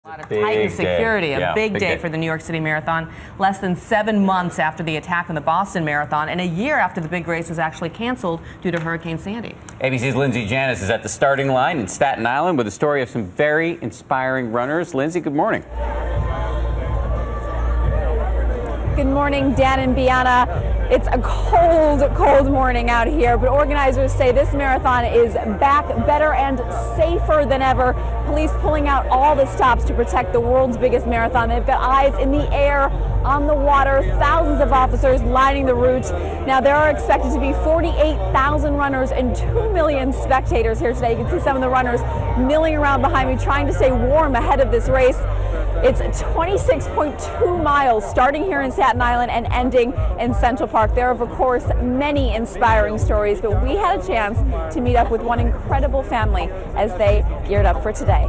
A lot of tightened security, a big day for the New York City Marathon, less than 7 months after the attack on the Boston Marathon, and a year after the big race was actually canceled due to Hurricane Sandy. ABC's Lindsay Janis is at the starting line in Staten Island with a story of some very inspiring runners. Lindsay, good morning. Good morning, Dan and Bianna. It's a cold morning out here, but organizers say this marathon is back better and safer than ever. Police pulling out all the stops to protect the world's biggest marathon. They've got eyes in the air, on the water, thousands of officers lining the route. Now, there are expected to be 48,000 runners and 2 million spectators here today. You can see some of the runners milling around behind me, trying to stay warm ahead of this race. It's 26.2 miles starting here in Staten Island and ending in Central Park. There are, of course, many inspiring stories, but we had a chance to meet up with one incredible family as they geared up for today.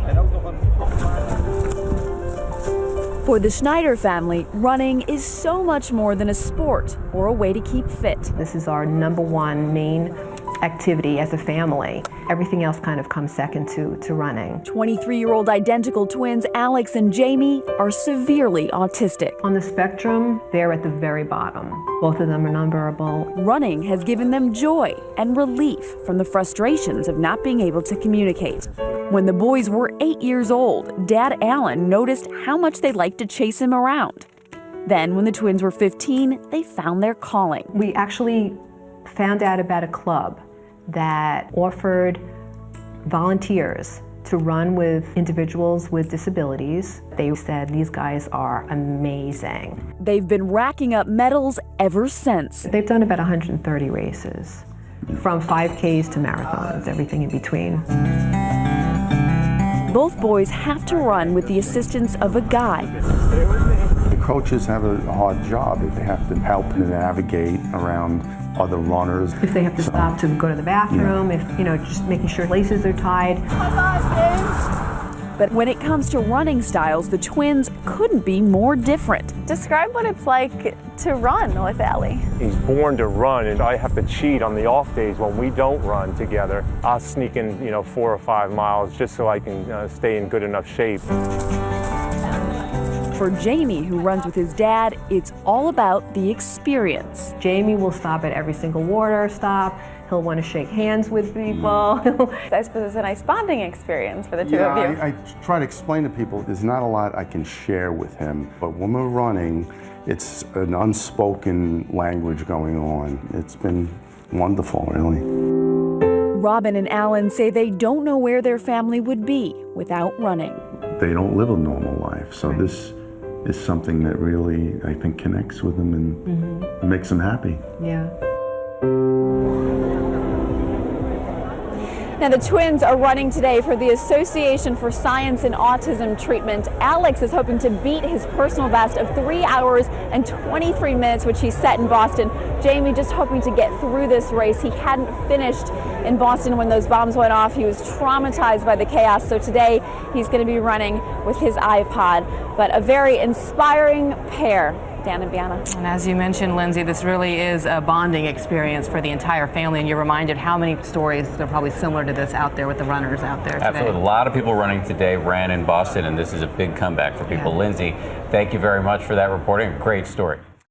For the Schneider family, running is so much more than a sport or a way to keep fit. This is our #1 main activity as a family. Everything else kind of comes second to running. 23-year-old identical twins Alex and Jamie are severely autistic. On the spectrum, they're at the very bottom. Both of them are nonverbal. Running has given them joy and relief from the frustrations of not being able to communicate. When the boys were 8 years old, Dad Alan noticed how much they liked to chase him around. Then, when the twins were 15, they found their calling. We actually found out about a club that offered volunteers to run with individuals with disabilities. They said these guys are amazing. They've been racking up medals ever since. They've done about 130 races, from 5Ks to marathons, everything in between. Both boys have to run with the assistance of a guide. The coaches have a hard job. They have to help them navigate around other runners. If they have to stop to go to the bathroom, if, just making sure laces are tied. But when it comes to running styles, the twins couldn't be more different. Describe what it's like to run with Allie. He's born to run, and I have to cheat on the off days when we don't run together. I'll sneak in, 4 or 5 miles just so I can stay in good enough shape. For Jamie, who runs with his dad, it's all about the experience. Jamie will stop at every single water stop. He'll want to shake hands with people. I suppose it's a nice bonding experience for the two of you. I try to explain to people there's not a lot I can share with him, but when we're running, it's an unspoken language going on. It's been wonderful, really. Robin and Alan say they don't know where their family would be without running. They don't live a normal life, so this is something that really, I think, connects with them and makes them happy. Yeah. Now, the twins are running today for the Association for Science and Autism Treatment. Alex is hoping to beat his personal best of 3 hours and 23 minutes, which he set in Boston. Jamie just hoping to get through this race. He hadn't finished in Boston when those bombs went off. He was traumatized by the chaos, so today he's going to be running with his iPod. But a very inspiring pair. Dan and Bianna. And as you mentioned, Lindsay, this really is a bonding experience for the entire family, and you're reminded how many stories that are probably similar to this out there with the runners out there today. Absolutely. A lot of people running today ran in Boston, and this is a big comeback for people. Yeah. Lindsay, thank you very much for that reporting. Great story.